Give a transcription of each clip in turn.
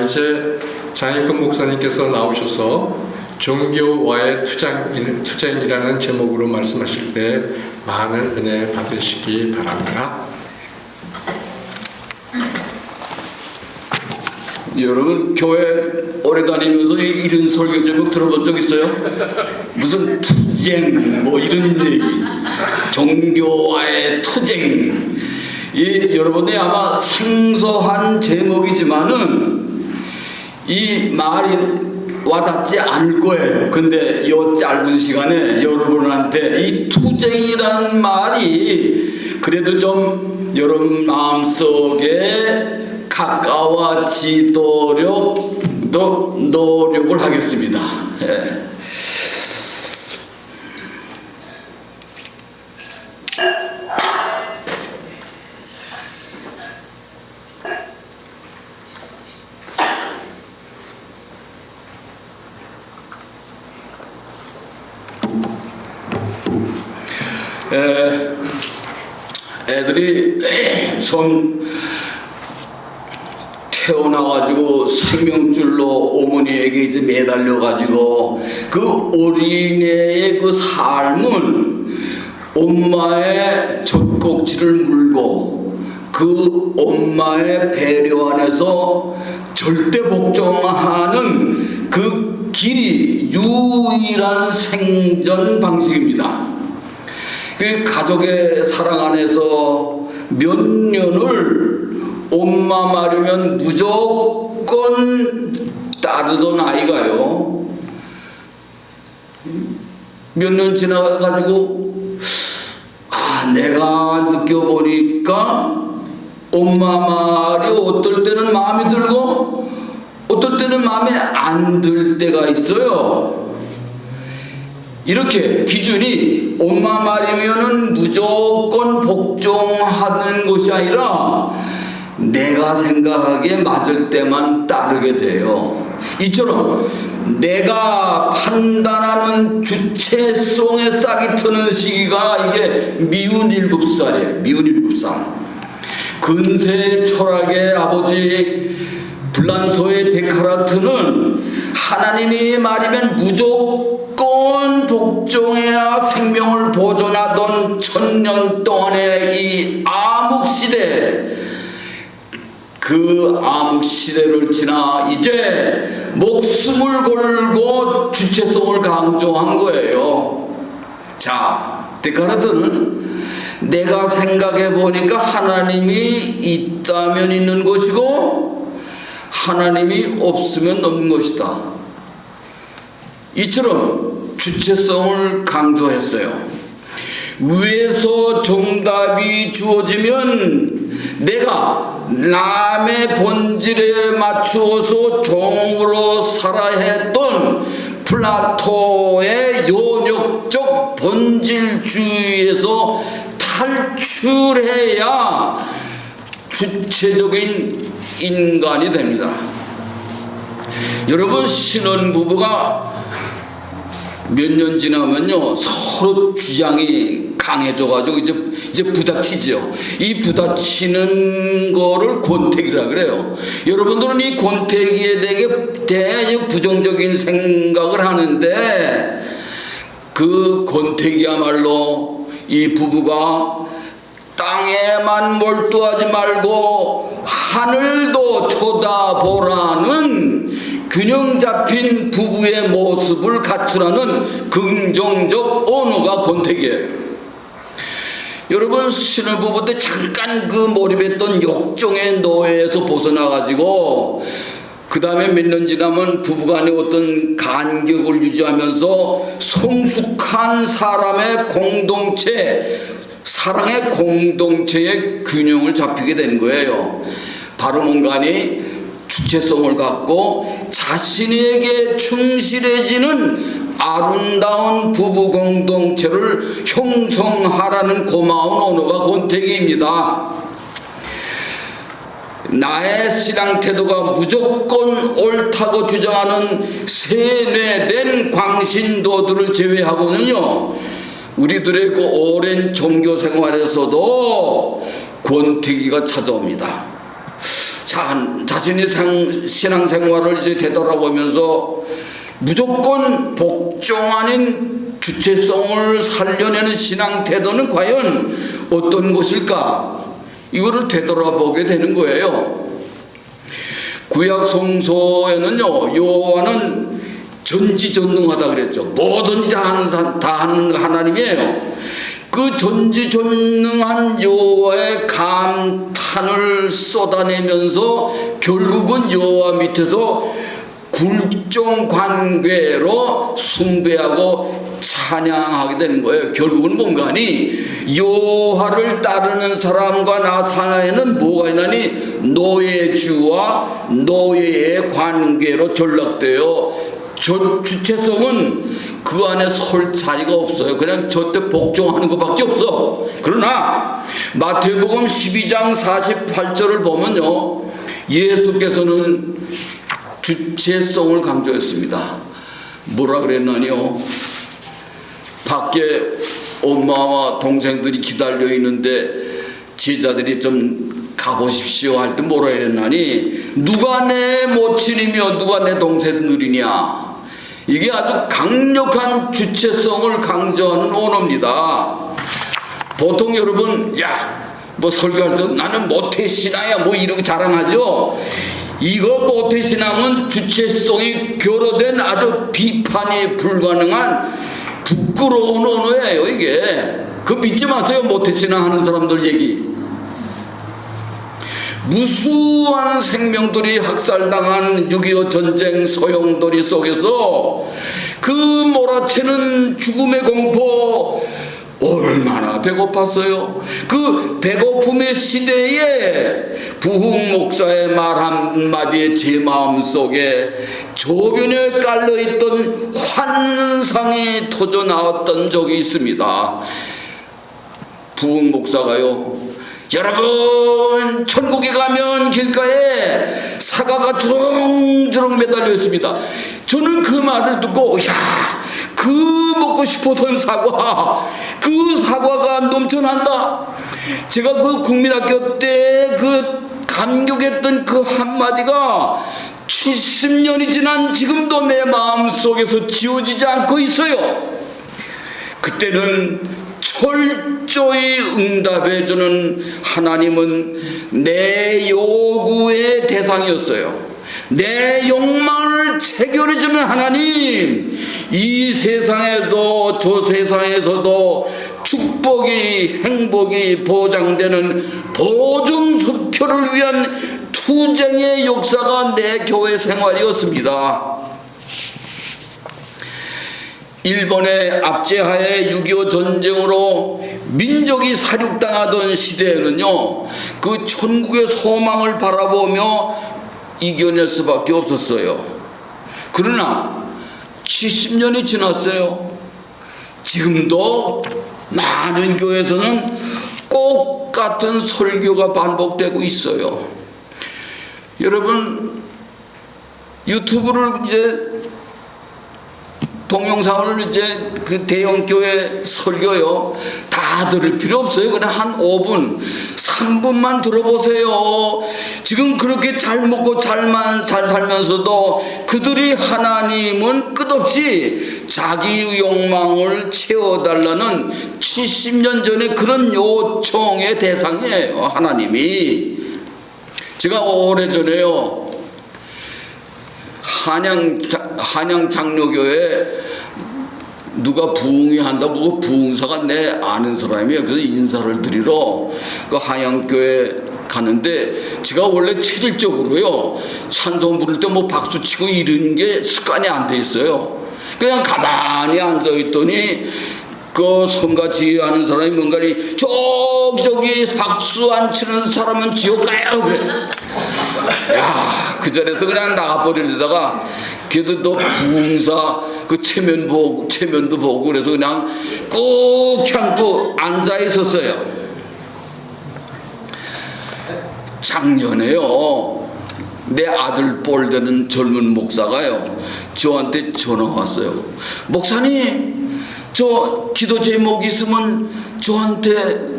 이제 장익근 목사님께서 나오셔서 종교와의 투쟁이라는 제목으로 말씀하실 때 많은 은혜 받으시기 바랍니다. 여러분 교회 오래 다니면서 이런 설교 제목 들어본 적 있어요? 무슨 투쟁 뭐 이런 얘기, 종교와의 투쟁. 여러분이 아마 생소한 제목이지만은 이 말이 와닿지 않을 거예요. 근데 이 짧은 시간에 여러분한테 이 투쟁이란 말이 그래도 좀 여러분 마음속에 가까워지도록 노력을 하겠습니다. 예. 애들이 처음 태어나가지고 생명줄로 어머니에게 이제 매달려가지고 그 어린애의 그 삶은 엄마의 젖꼭지를 물고 그 엄마의 배려 안에서 절대 복종하는 그 길이 유일한 생존 방식입니다. 그 가족의 사랑 안에서 몇 년을 엄마 말이면 무조건 따르던 아이가요, 몇 년 지나가지고 내가 느껴보니까 엄마 말이 어떨 때는 마음에 들고 어떨 때는 마음에 안 들 때가 있어요. 이렇게 기준이 엄마 말이면은 무조건 복종하는 것이 아니라 내가 생각하기에 맞을 때만 따르게 돼요. 이처럼 내가 판단하는 주체성에 싹이 트는 시기가 이게 미운 7살이에요. 미운 7살. 근세 철학의 아버지 불란서의 데카르트는 하나님이 말이면 무조건 복종해야 생명을 보존하던 1000년 동안의 이 암흑시대, 그 암흑시대를 지나 이제 목숨을 걸고 주체성을 강조한 거예요. 자, 데카르트는 내가 생각해 보니까 하나님이 있다면 있는 것이고 하나님이 없으면 없는 것이다. 이처럼 주체성을 강조했어요. 위에서 정답이 주어지면 내가 남의 본질에 맞추어서 종으로 살아야 했던 플라토의 요력적 본질주의에서 탈출해야 주체적인 인간이 됩니다. 여러분, 신혼부부가 몇 년 지나면요 서로 주장이 강해져가지고 이제 부닥치죠. 이 부닥치는 거를 권태기라 그래요. 여러분들은 이 권태기에 대해 부정적인 생각을 하는데 그 권태기야말로 이 부부가 땅에만 몰두하지 말고 하늘도 쳐다보라는 균형 잡힌 부부의 모습을 갖추라는 긍정적 언어가 권태기예요. 여러분, 신혼부부 때 잠깐 그 몰입했던 욕정의 노예에서 벗어나가지고 그 다음에 몇 년 지나면 부부간의 어떤 간격을 유지하면서 성숙한 사람의 공동체, 사랑의 공동체의 균형을 잡히게 된 거예요. 바로 뭔가니 주체성을 갖고 자신에게 충실해지는 아름다운 부부 공동체를 형성하라는 고마운 언어가 권태기입니다. 나의 신앙 태도가 무조건 옳다고 주장하는 세뇌된 광신도들을 제외하고는요, 우리들의 그 오랜 종교 생활에서도 권태기가 찾아옵니다. 자신의 신앙생활을 이제 되돌아보면서 무조건 복종 아닌 주체성을 살려내는 신앙 태도는 과연 어떤 것일까? 이거를 되돌아보게 되는 거예요. 구약 성서에는요, 여호와는 전지전능하다 그랬죠. 뭐든지 다 하는 하나님이에요. 그 전지전능한 여호와의 감탄을 쏟아내면서 결국은 여호와 밑에서 굴종 관계로 숭배하고 찬양하게 되는 거예요. 결국은 뭔가 하니 여호와를 따르는 사람과 나 사이에는 뭐가 있나니 노예 주와 노예의 관계로 전락되어 주체성은 그 안에 설 자리가 없어요. 그냥 저때 복종하는 것밖에 없어. 그러나 마태복음 12장 48절을 보면요, 예수께서는 주체성을 강조했습니다. 뭐라 그랬나니요? 밖에 엄마와 동생들이 기다려 있는데 제자들이 좀 가보십시오 할 때 뭐라 그랬나니, 누가 내 모친이며 누가 내 동생들이냐. 이게 아주 강력한 주체성을 강조하는 언어입니다. 보통 여러분, 뭐 설교할 때 나는 모태신앙이야 뭐 이렇게 자랑하죠. 이거 모태신앙은 주체성이 결여된 아주 비판이 불가능한 부끄러운 언어예요. 이게 그 믿지 마세요. 모태신앙 하는 사람들 얘기. 무수한 생명들이 학살당한 6.25 전쟁 소용돌이 속에서 그 몰아치는 죽음의 공포 얼마나 배고팠어요. 그 배고픔의 시대에 부흥 목사의 말 한마디에 제 마음속에 조변에 깔려있던 환상이 터져 나왔던 적이 있습니다. 부흥 목사가요, 여러분 천국에 가면 길가에 사과가 주렁주렁 매달려 있습니다. 저는 그 말을 듣고 그 먹고 싶었던 사과, 그 사과가 넘쳐난다. 제가 그 국민학교 때 그 감격했던 그 한마디가 70년이 지난 지금도 내 마음속에서 지워지지 않고 있어요. 그때는 철저히 응답해주는 하나님은 내 요구의 대상이었어요. 내 욕망을 체결해주는 하나님, 이 세상에도 저 세상에서도 축복이 행복이 보장되는 보증수표를 위한 투쟁의 역사가 내 교회 생활이었습니다. 일본의 압제하에 6.25 전쟁으로 민족이 사륙당하던 시대에는요, 그 천국의 소망을 바라보며 이겨낼 수밖에 없었어요. 그러나 70년이 지났어요. 지금도 많은 교회에서는 똑같은 설교가 반복되고 있어요. 여러분, 유튜브를 이제 동영상을 이제 그 대형교회 설교요 다 들을 필요 없어요. 그냥 한 5분 3분만 들어보세요. 지금 그렇게 잘 먹고 잘 살면서도 그들이 하나님은 끝없이 자기 욕망을 채워달라는 70년 전에 그런 요청의 대상이에요. 하나님이. 제가 오래전에요 한양 장로교회 누가 부흥회 한다고 부흥사가 내 아는 사람이에요. 그래서 인사를 드리러 그 한양교회 가는데 제가 원래 체질적으로요 찬송 부를 때 뭐 박수 치고 이런 게 습관이 안 돼 있어요. 그냥 가만히 앉아 있더니 그 성가 지휘하는 사람이 뭔가니 저기 박수 안 치는 사람은 지옥 가요 그래. 야, 그 자리에서 그냥 나가버리려다가 걔도 또 부흥사 그 체면도 보고 그래서 그냥 꾹 참고 앉아 있었어요. 작년에요 내 아들 뻘 되는 젊은 목사가요 저한테 전화 왔어요. 목사님, 저 기도 제목 있으면 저한테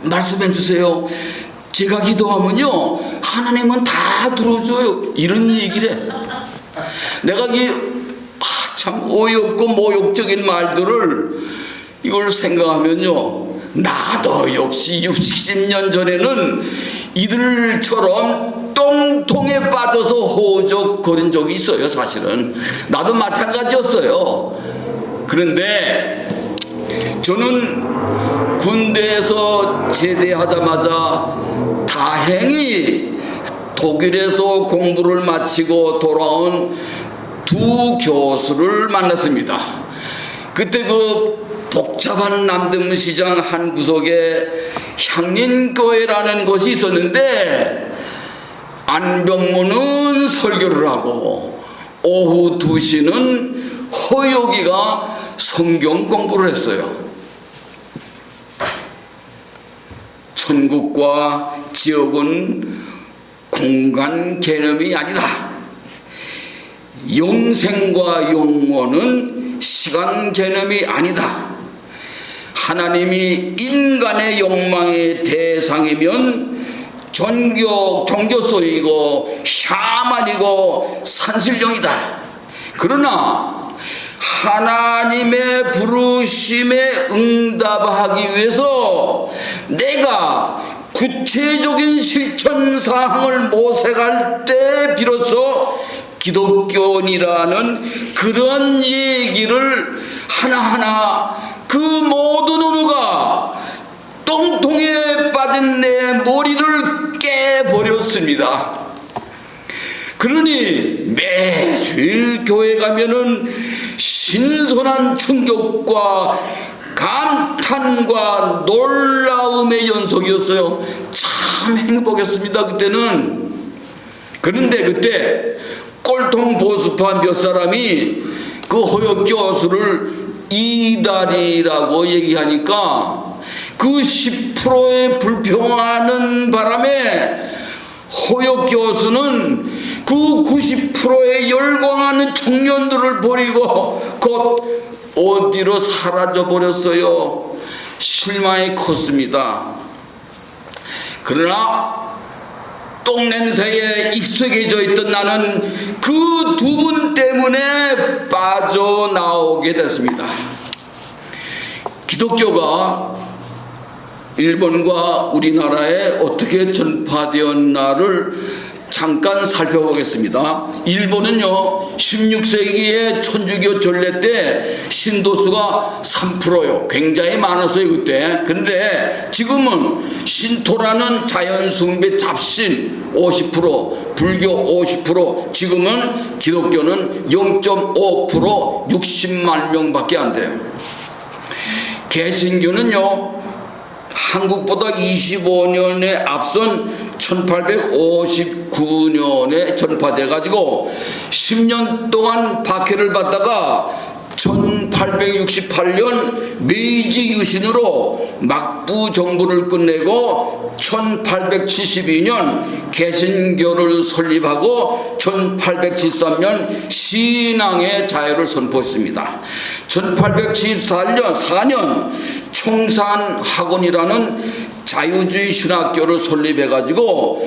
말씀해 주세요. 제가 기도하면요 하나님은 다 들어줘요. 이런 얘기를 해. 내가 참 어이없고 모욕적인 말들을 이걸 생각하면요, 나도 역시 60년 전에는 이들처럼 똥통에 빠져서 호적거린 적이 있어요. 사실은 나도 마찬가지였어요. 그런데 저는 군대에서 제대하자마자 다행히 독일에서 공부를 마치고 돌아온 두 교수를 만났습니다. 그때 그 복잡한 남대문 시장 한 구석에 향린교회라는 곳이 있었는데, 안병무는 설교를 하고 오후 2시는 허여기가 성경 공부를 했어요. 천국과 지옥은 공간 개념이 아니다. 영생과 영원은 시간 개념이 아니다. 하나님이 인간의 욕망의 대상이면 종교소이고 샤만이고 산신령이다. 그러나 하나님의 부르심에 응답하기 위해서 내가 구체적인 실천 사항을 모색할 때 비로소 기독교인이라는 그런 얘기를 하나하나 그 모든 언어가 똥통에 빠진 내 머리를 깨버렸습니다. 그러니 매주일 교회 가면은 신선한 충격과 감탄과 놀라움의 연속이었어요. 참 행복했습니다, 그때는. 그런데 그때 꼴통 보수파 몇 사람이 그 허역 교수를 이달이라고 얘기하니까 그 10%에 불평하는 바람에 허역 교수는 그 90%에 열광하는 청년들을 버리고 곧 어디로 사라져 버렸어요. 실망이 컸습니다. 그러나 똥냄새에 익숙해져 있던 나는 그 두 분 때문에 빠져나오게 됐습니다. 기독교가 일본과 우리나라에 어떻게 전파되었나를 잠깐 살펴보겠습니다. 일본은요, 16세기에 천주교 전래 때 신도수가 3%요. 굉장히 많았어요, 그때. 근데 지금은 신토라는 자연숭배 잡신 50%, 불교 50%, 지금은 기독교는 0.5%, 60만 명밖에 안 돼요. 개신교는요, 한국보다 25년에 앞선 1859년에 전파돼 가지고 10년 동안 박해를 받다가 1868년 메이지 유신으로 막부 정부를 끝내고 1872년 개신교를 설립하고 1873년 신앙의 자유를 선포했습니다. 1874년 총산학원이라는 자유주의 신학교를 설립해 가지고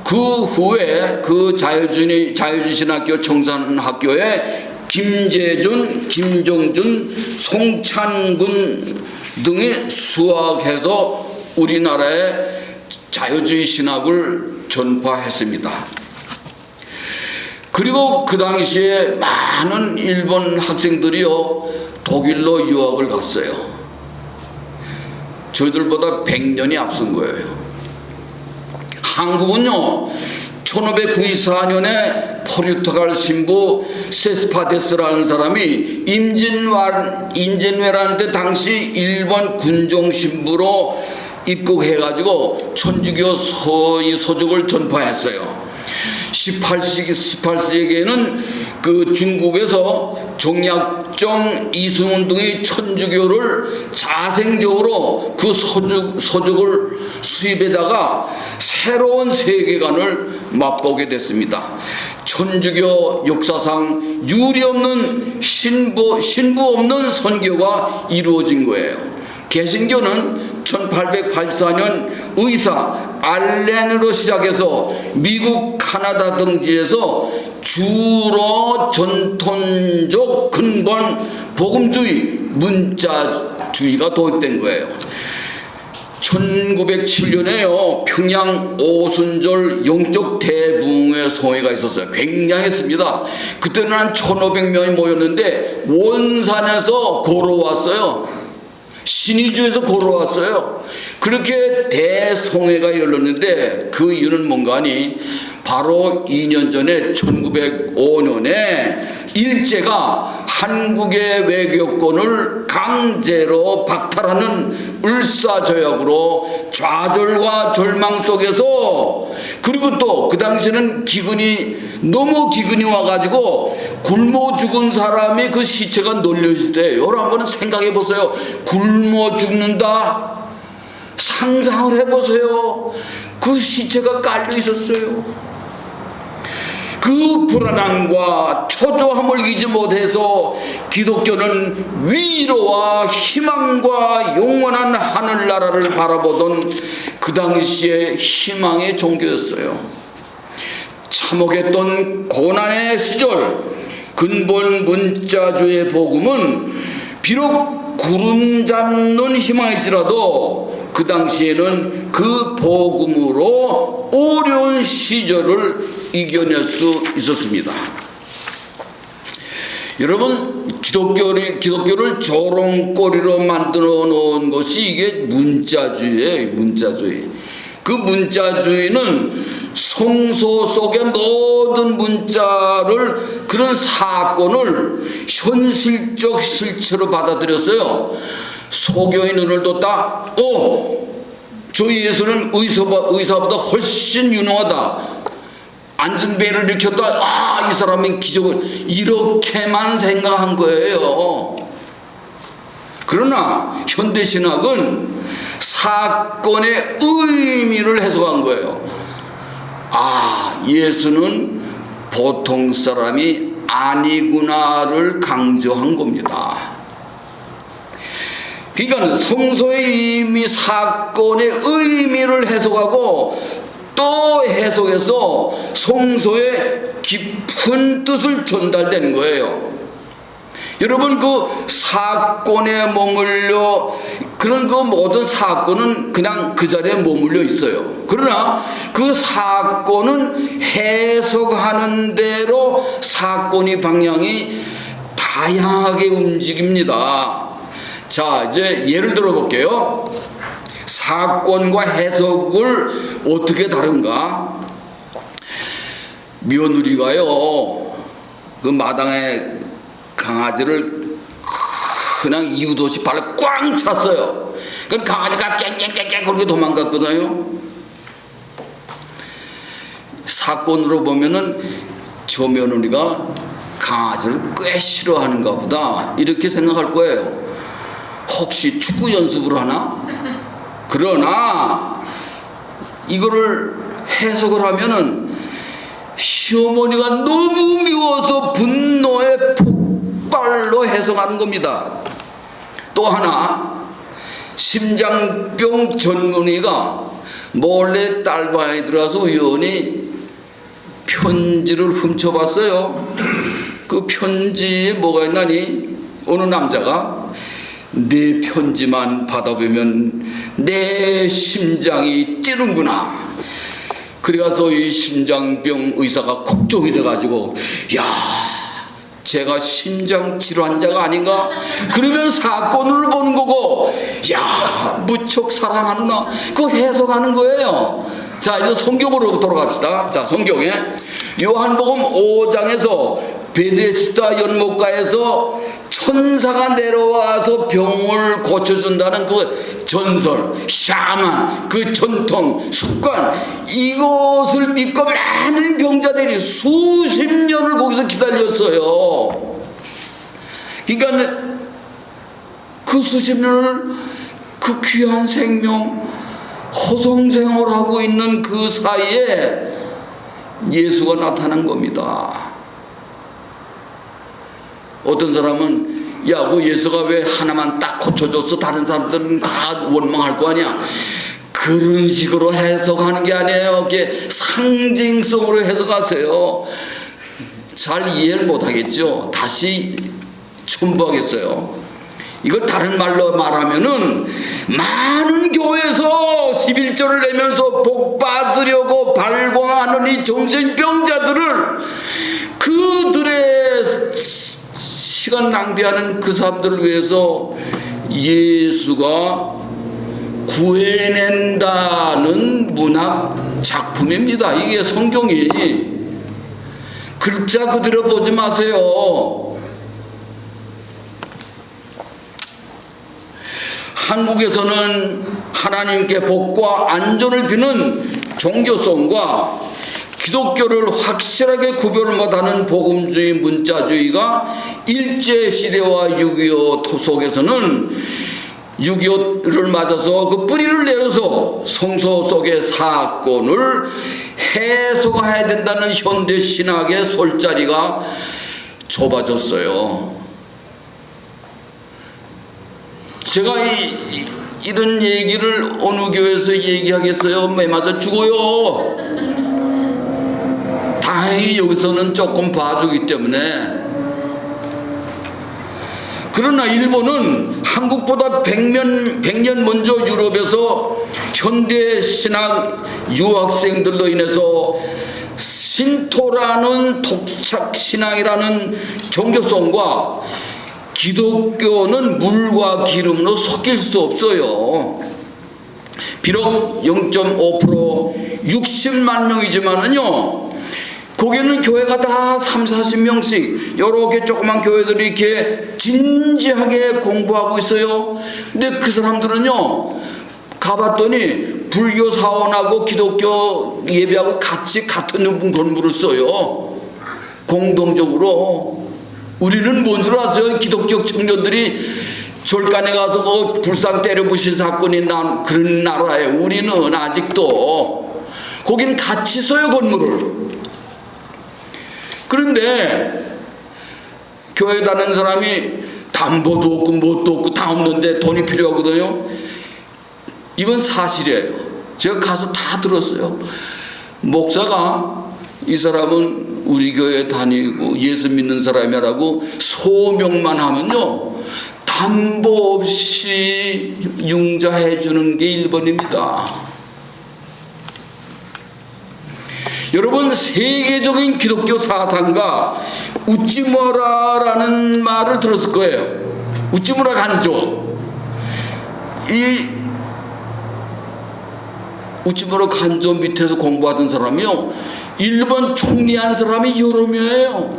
그 후에 그 자유주의 신학교 총산학교에 김재준, 김정준, 송찬군 등이 수학해서 우리나라에 자유주의 신학을 전파했습니다. 그리고 그 당시에 많은 일본 학생들이요, 독일로 유학을 갔어요. 저희들보다 100년이 앞선 거예요. 한국은요, 1594년에 포르투갈 신부 세스파데스라는 사람이 임진왜란때 당시 일본 군종 신부로 입국해가지고 천주교 소족을 전파했어요. 18세기에는 그 중국에서 정약정, 이승훈 등이 천주교를 자생적으로 그 소족을 수입에다가 새로운 세계관을 맛보게 됐습니다. 천주교 역사상 유례없는 신부 없는 선교가 이루어진 거예요. 개신교는 1884년 의사 알렌으로 시작해서 미국, 카나다 등지에서 주로 전통적 근본 복음주의, 문자주의가 도입된 거예요. 1907년에요. 평양 오순절 영적 대붕의 소회가 있었어요. 굉장했습니다. 그때는 한 1,500명이 모였는데 원산에서 걸어왔어요. 신의주에서 걸어왔어요. 그렇게 대송회가 열렸는데 그 이유는 뭔가 하니 바로 2년 전에 1905년에 일제가 한국의 외교권을 강제로 박탈하는 을사조약으로 좌절과 절망 속에서, 그리고 또 그 당시에는 너무 기근이 와가지고 굶어 죽은 사람이 그 시체가 널려있을 때 여러분 생각해 보세요. 굶어 죽는다? 상상을 해보세요. 그 시체가 깔려 있었어요. 그 불안함과 초조함을 이기지 못해서 기독교는 위로와 희망과 영원한 하늘나라를 바라보던 그 당시의 희망의 종교였어요. 참혹했던 고난의 시절, 근본 문자주의 복음은 비록 구름 잡는 희망일지라도 그 당시에는 그 복음으로 어려운 시절을 이겨낼 수 있었습니다. 여러분, 기독교를 조롱거리로 만들어 놓은 것이 이게 문자주의예요. 문자주의. 그 문자주의는 성소 속의 모든 문자를, 그런 사건을 현실적 실체로 받아들였어요. 소교의 눈을 뒀다. 저 예수는 의사보다 훨씬 유능하다. 안전벨을 일으켰다. 이 사람은 기적을, 이렇게만 생각한 거예요. 그러나 현대신학은 사건의 의미를 해석한 거예요. 예수는 보통 사람이 아니구나를 강조한 겁니다. 그러니까 성소의 의미, 사건의 의미를 해석하고 또 해석해서 성소의 깊은 뜻을 전달되는 거예요. 여러분, 그 사건에 머물려, 그런 그 모든 사건은 그냥 그 자리에 머물려 있어요. 그러나 그 사건은 해석하는 대로 사건의 방향이 다양하게 움직입니다. 자, 이제 예를 들어 볼게요. 사건과 해석을 어떻게 다른가? 며느리가요, 그 마당에 강아지를 그냥 이유도 없이 발로 꽝 찼어요. 그럼 강아지가 깽깽깽깽 그렇게 도망갔거든요. 사건으로 보면은 저 며느리가 강아지를 꽤 싫어하는가 보다, 이렇게 생각할 거예요. 혹시 축구 연습을 하나? 그러나 이거를 해석을 하면은 시어머니가 너무 미워서 분노의 폭발로 해석하는 겁니다. 또 하나, 심장병 전문의가 몰래 딸 방에 들어가서 우연히 편지를 훔쳐봤어요. 그 편지에 뭐가 있나니 어느 남자가 내 편지만 받아보면 내 심장이 뛰는구나. 그래서 이 심장병 의사가 걱정이 돼가지고, 야, 제가 심장 질환자가 아닌가? 그러면 사건을 보는 거고, 야, 무척 사랑하는구나. 그거 해석하는 거예요. 자, 이제 성경으로 돌아갑시다. 자, 성경에 요한복음 5장에서 베데스다 연못가에서 천사가 내려와서 병을 고쳐준다는 그 전설, 샤만, 그 전통, 습관, 이것을 믿고 많은 병자들이 수십 년을 거기서 기다렸어요. 그러니까 그 수십 년을 그 귀한 생명, 허송생활을 하고 있는 그 사이에 예수가 나타난 겁니다. 어떤 사람은, 야, 그 예수가 왜 하나만 딱 고쳐줬어? 다른 사람들은 다 원망할 거 아니야? 그런 식으로 해석하는 게 아니에요. 이게 상징성으로 해석하세요. 잘 이해를 못하겠죠. 다시 첨부하겠어요. 이걸 다른 말로 말하면은 많은 교회에서 11조를 내면서 복 받으려고 발광하는 이 정신병자들을 그들의 시간 낭비하는 그 사람들을 위해서 예수가 구해낸다는 문학 작품입니다. 이게 성경이. 글자 그대로 보지 마세요. 한국에서는 하나님께 복과 안전을 비는 종교성과 기독교를 확실하게 구별을 못하는 복음주의 문자주의가 일제시대와 6.25 속에서는 6.25를 맞아서 그 뿌리를 내려서 성서 속의 사건을 해석해야 된다는 현대 신학의 솔자리가 좁아졌어요. 제가 이런 얘기를 어느 교회에서 얘기하겠어요? 매 맞아 죽어요. 다행히 여기서는 조금 봐주기 때문에. 그러나 일본은 한국보다 100년 먼저 유럽에서 현대 신학 유학생들로 인해서 신토라는 독착 신앙이라는 종교성과 기독교는 물과 기름으로 섞일 수 없어요. 비록 0.5% 60만 명이지만은요, 거기는 교회가 다 30-40명씩 이렇게 조그만 교회들이 이렇게 진지하게 공부하고 있어요. 근데 그 사람들은요, 가봤더니 불교 사원하고 기독교 예배하고 같은 건물을 써요. 공동적으로. 우리는 뭔 줄 아세요? 기독교 청년들이 절간에 가서 그 불상 때려 부신 사건이 난 그런 나라예요. 우리는 아직도 거긴 같이 써요, 건물을. 그런데 교회 다니는 사람이 담보도 없고 뭣도 없고 다 없는데 돈이 필요하거든요. 이건 사실이에요. 제가 가서 다 들었어요. 목사가 이 사람은 우리 교회 다니고 예수 믿는 사람이라고 소명만 하면요, 담보 없이 융자해 주는 게 1번입니다. 여러분, 세계적인 기독교 사상가 우찌무라라는 말을 들었을 거예요. 우찌무라 간조. 이 우찌무라 간조 밑에서 공부하던 사람이요, 일본 총리한 사람이 여러 명이에요.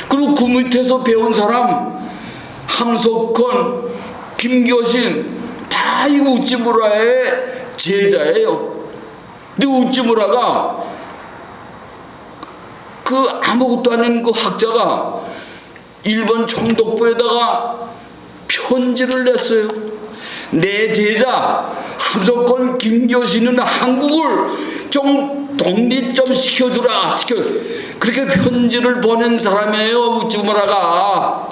그리고 그 밑에서 배운 사람 함석헌, 김교신 다 이 우찌무라의 제자예요. 근데 우찌무라가 그 아무것도 아닌 그 학자가 일본 총독부에다가 편지를 냈어요. 내 제자 함석헌, 김교신은 한국을 좀 독립 좀 시켜주라. 그렇게 편지를 보낸 사람이에요, 우찌무라가.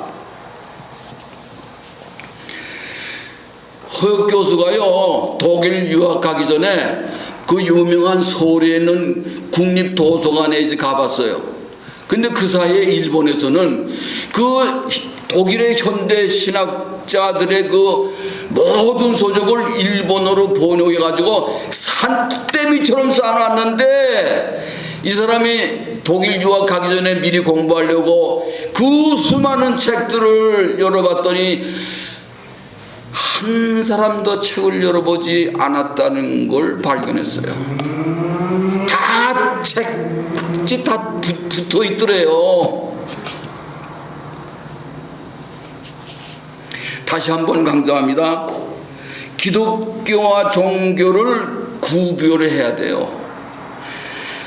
허역 교수가요, 독일 유학 가기 전에 그 유명한 서울에 있는 국립도서관에 이제 가봤어요. 근데 그 사이에 일본에서는 그 독일의 현대 신학자들의 그 모든 소적을 일본어로 번역해가지고 산더미처럼 쌓아놨는데, 이 사람이 독일 유학 가기 전에 미리 공부하려고 그 수많은 책들을 열어봤더니 한 사람도 책을 열어보지 않았다는 걸 발견했어요. 다 책이 다 붙어 있더래요. 다시 한번 강조합니다. 기독교와 종교를 구별해야 돼요.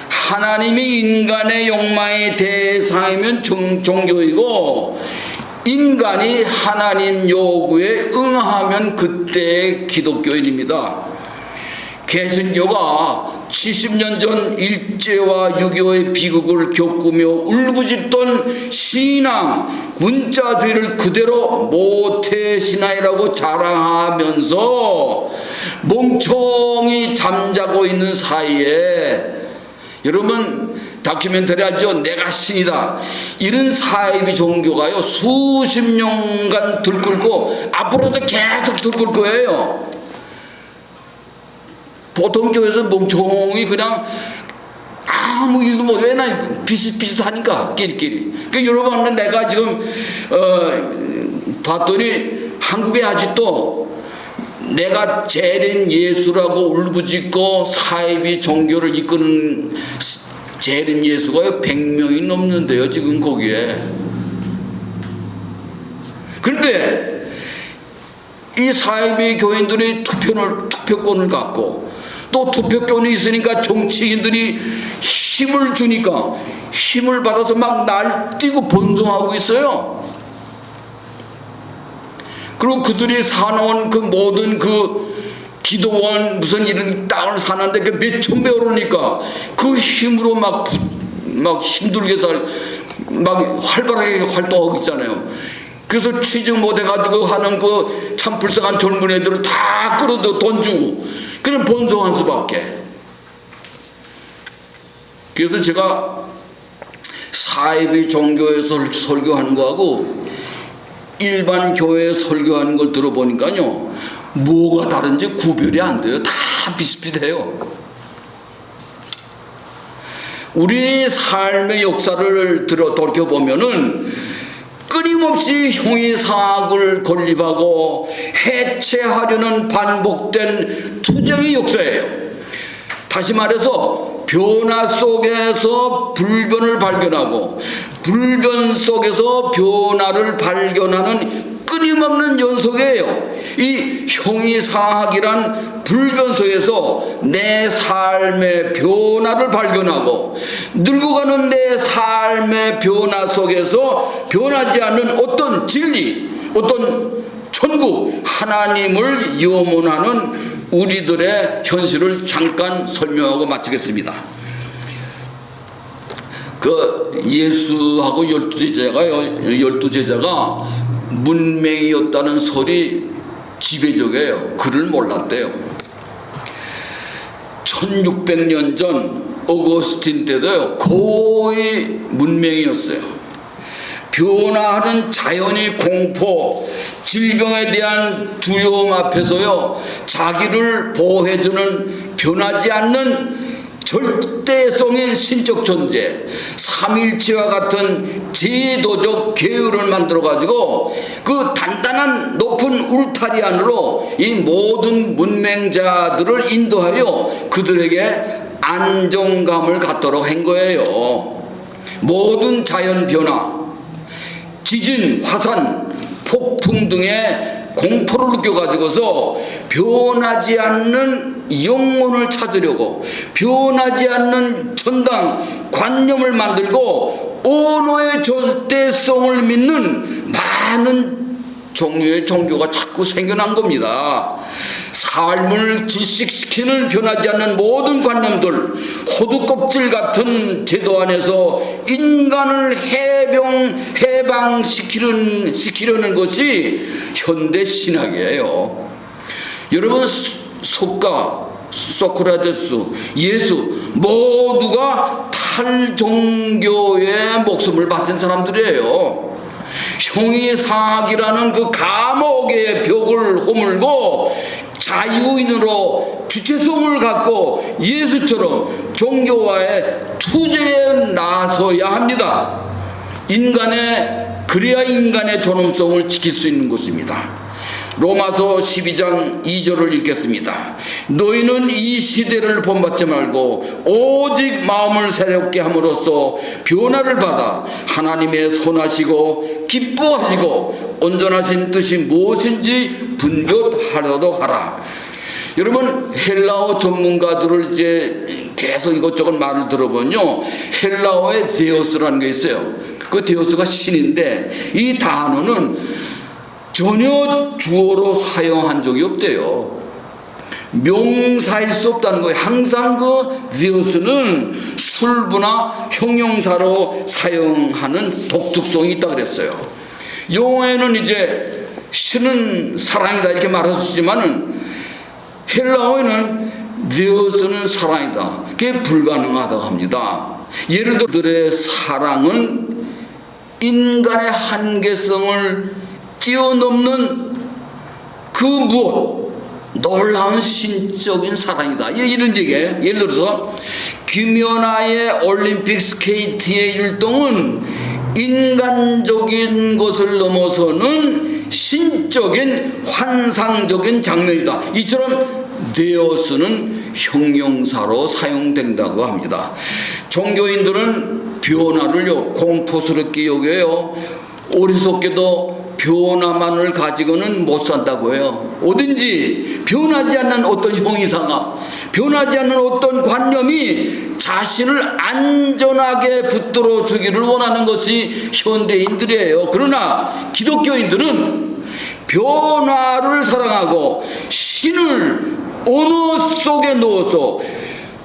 하나님이 인간의 욕망의 대상이면 종교이고, 인간이 하나님 요구에 응하면 그때 기독교인입니다. 개신교가 70년 전 일제와 6.25의 비극을 겪으며 울부짖던 신앙, 문자주의를 그대로 모태신앙이라고 자랑하면서 멍청이 잠자고 있는 사이에 여러분 다큐멘터리 하죠. 내가 신이다. 이런 사이비 종교가요 수십 년간 들끓고 앞으로도 계속 들끓 거예요. 보통 교회에서 멍청이 그냥 아무 일도 못해. 나 비슷비슷하니까 끼리끼리. 그러니까 여러분 내가 지금 봤더니 한국에 아직도 내가 재림 예수라고 울부짖고 사이비 종교를 이끄는 재림 예수가 100명이 넘는데요 지금 거기에. 그런데 이 사이비 교인들이 투표권을 갖고 또 투표권이 있으니까 정치인들이 힘을 주니까 힘을 받아서 막 날뛰고 번성하고 있어요. 그리고 그들이 사놓은 그 모든 그 기도원 무슨 이런 땅을 사는데 그 몇천 배 오르니까 그 힘으로 막 힘들게 막 활발하게 활동하고 있잖아요. 그래서 취직 못해가지고 하는 그 참 불쌍한 젊은 애들을 다 끌어도 돈 주고 그냥 번성할 수밖에. 그래서 제가 사이비 종교에서 설교하는 거하고 일반 교회에 설교하는 걸 들어보니까요 뭐가 다른지 구별이 안 돼요. 다 비슷비슷해요. 우리 삶의 역사를 돌이켜보면은 끊임없이 형이사학을 건립하고 해체하려는 반복된 투쟁의 역사예요. 다시 말해서 변화 속에서 불변을 발견하고 불변 속에서 변화를 발견하는 끊임없는 연속이에요. 이 형이사학이란 불변 속에서 내 삶의 변화를 발견하고 늙어가는 내 삶의 변화 속에서 변하지 않는 어떤 진리, 어떤 천국, 하나님을 염원하는 우리들의 현실을 잠깐 설명하고 마치겠습니다. 그 예수하고 12 제자가 문맹이었다는 설이 지배적이에요. 그를 몰랐대요. 1600년 전 어거스틴 때도요 거의 문맹이었어요. 변화하는 자연의 공포, 질병에 대한 두려움 앞에서요 자기를 보호해주는 변하지 않는 절대성의 신적 존재, 삼일체와 같은 제도적 계율을 만들어 가지고 그 단단한 높은 울타리 안으로 이 모든 문맹자들을 인도하여 그들에게 안정감을 갖도록 한 거예요. 모든 자연 변화, 지진, 화산, 폭풍 등의 공포를 느껴가지고서 변하지 않는 영혼을 찾으려고 변하지 않는 천당 관념을 만들고 언어의 절대성을 믿는 많은 종류의 종교가 자꾸 생겨난 겁니다. 삶을 질식시키는 변하지 않는 모든 관념들, 호두껍질 같은 제도 안에서 인간을 해방시키려는 것이 현대 신학이에요. 여러분 속가, 소크라테스, 예수 모두가 탈종교의 목숨을 바친 사람들이에요. 형이사학이라는 그 감옥의 벽을 허물고 자유인으로 주체성을 갖고 예수처럼 종교와의 투쟁에 나서야 합니다. 그래야 인간의 존엄성을 지킬 수 있는 것입니다. 로마서 12장 2절을 읽겠습니다. 너희는 이 시대를 본받지 말고 오직 마음을 새롭게 함으로써 변화를 받아 하나님의 선하시고 기뻐하시고 온전하신 뜻이 무엇인지 분별하도록 하라. 여러분 헬라어 전문가들을 이제 계속 이것저것 말을 들어보면요 헬라어에 데오스라는 게 있어요. 그 데오스가 신인데 이 단어는 전혀 주어로 사용한 적이 없대요. 명사일 수 없다는 거예요. 항상 그 데오스는 술부나 형용사로 사용하는 독특성이 있다 그랬어요. 영어에는 이제 신은 사랑이다 이렇게 말할 수 있지만은 헬라어에는 되어서는 사랑이다. 그게 불가능하다고 합니다. 예를 들어 그들의 사랑은 인간의 한계성을 뛰어넘는 그 무엇, 놀라운 신적인 사랑이다. 이런 얘기예요. 예를 들어서 김연아의 올림픽 스케이트의 율동은 인간적인 것을 넘어서는 신적인 환상적인 장면이다. 이처럼 되어서는 형용사로 사용된다고 합니다. 종교인들은 변화를요 공포스럽게 여겨요. 어리석게도 변화만을 가지고는 못 산다고 해요. 어딘지 변하지 않는 어떤 형이상화, 변하지 않는 어떤 관념이 자신을 안전하게 붙들어 주기를 원하는 것이 현대인들이에요. 그러나 기독교인들은 변화를 사랑하고 신을 언어 속에 넣어서,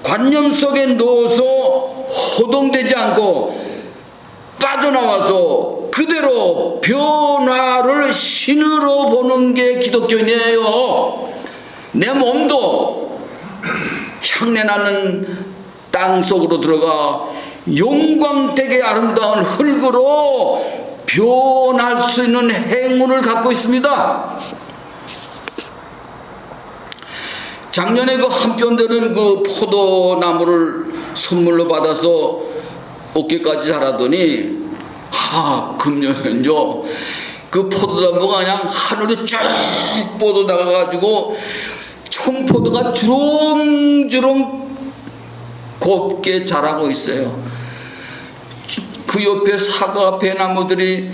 관념 속에 넣어서 허동되지 않고 빠져나와서 그대로 변화를 신으로 보는 게 기독교인이에요. 내 몸도 향내나는 땅 속으로 들어가 영광되게 아름다운 흙으로 변할 수 있는 행운을 갖고 있습니다. 작년에 그 한뼘 되는 그 포도나무를 선물로 받아서 어깨까지 자라더니 금년엔요 그 포도나무가 그냥 하늘로 쭉 뻗어나가가지고 청포도가 주렁주렁 곱게 자라고 있어요. 그 옆에 사과 배나무들이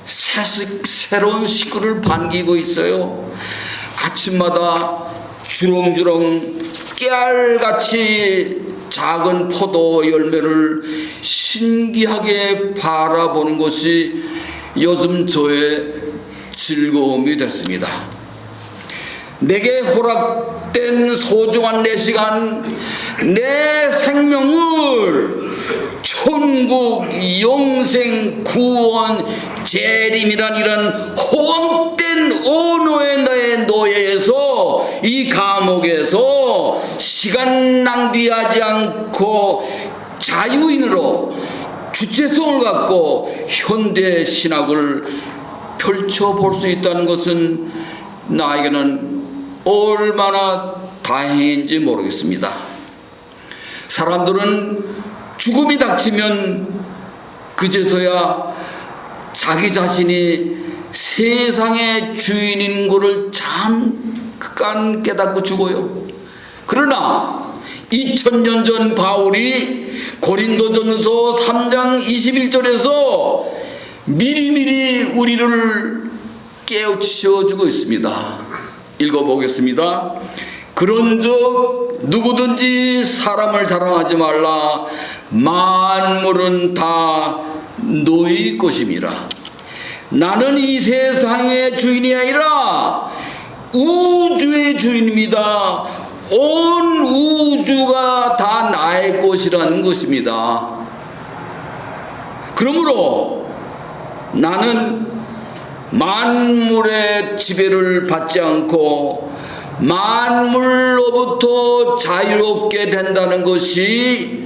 새로운 식구를 반기고 있어요. 아침마다 주렁주렁 깨알같이 작은 포도 열매를 신기하게 바라보는 것이 요즘 저의 즐거움이 됐습니다. 내게 허락된 소중한 내 시간, 내 생명을 천국, 영생, 구원, 재림이란 이런 허황된 언어의 나의 노예에서, 이 감옥에서 시간 낭비하지 않고 자유인으로 주체성을 갖고 현대 신학을 펼쳐볼 수 있다는 것은 나에게는 얼마나 다행인지 모르겠습니다. 사람들은 죽음이 닥치면 그제서야 자기 자신이 세상의 주인인 것을 잠깐 깨닫고 죽어요. 그러나 2000년 전 바울이 고린도전서 3장 21절에서 미리미리 우리를 깨우쳐주고 있습니다. 읽어보겠습니다. 그런즉 누구든지 사람을 자랑하지 말라. 만물은 다 너희 것임이라. 나는 이 세상의 주인이 아니라 우주의 주인입니다. 온 우주가 다 나의 것이라는 것입니다. 그러므로 나는 만물의 지배를 받지 않고 만물로부터 자유롭게 된다는 것이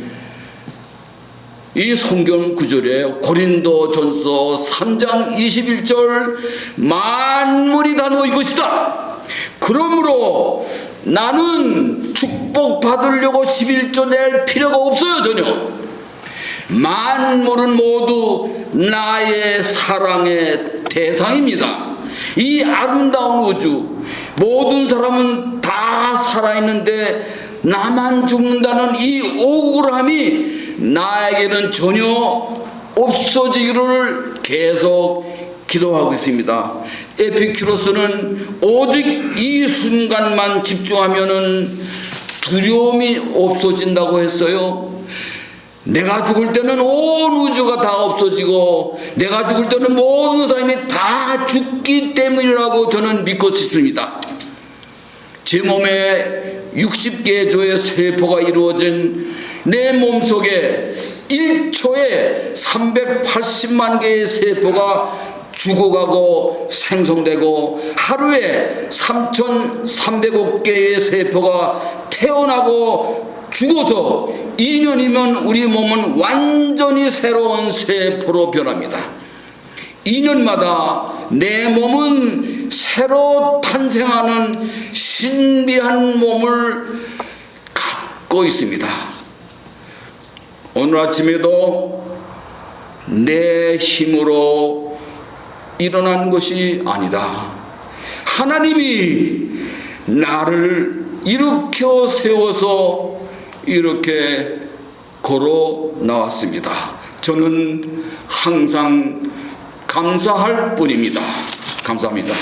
이 성경 구절이에요. 고린도전서 3장 21절 만물이 다 너희 것이다. 그러므로 나는 축복 받으려고 11조 낼 필요가 없어요. 전혀. 만물은 모두 나의 사랑의 대상입니다. 이 아름다운 우주, 모든 사람은 다 살아있는데 나만 죽는다는 이 억울함이 나에게는 전혀 없어지기를 계속 기도하고 있습니다. 에피큐로스는 오직 이 순간만 집중하면은 두려움이 없어진다고 했어요. 내가 죽을 때는 온 우주가 다 없어지고 내가 죽을 때는 모든 사람이 다 죽기 때문이라고 저는 믿고 싶습니다. 제 몸에 60개의 조의 세포가 이루어진 내 몸속에 1초에 380만 개의 세포가 죽어가고 생성되고 하루에 3,300억 개의 세포가 태어나고 죽어서 2년이면 우리 몸은 완전히 새로운 세포로 변합니다. 2년마다 내 몸은 새로 탄생하는 신비한 몸을 갖고 있습니다. 오늘 아침에도 내 힘으로 일어난 것이 아니다. 하나님이 나를 일으켜 세워서 이렇게 걸어 나왔습니다. 저는 항상 감사할 뿐입니다. 감사합니다.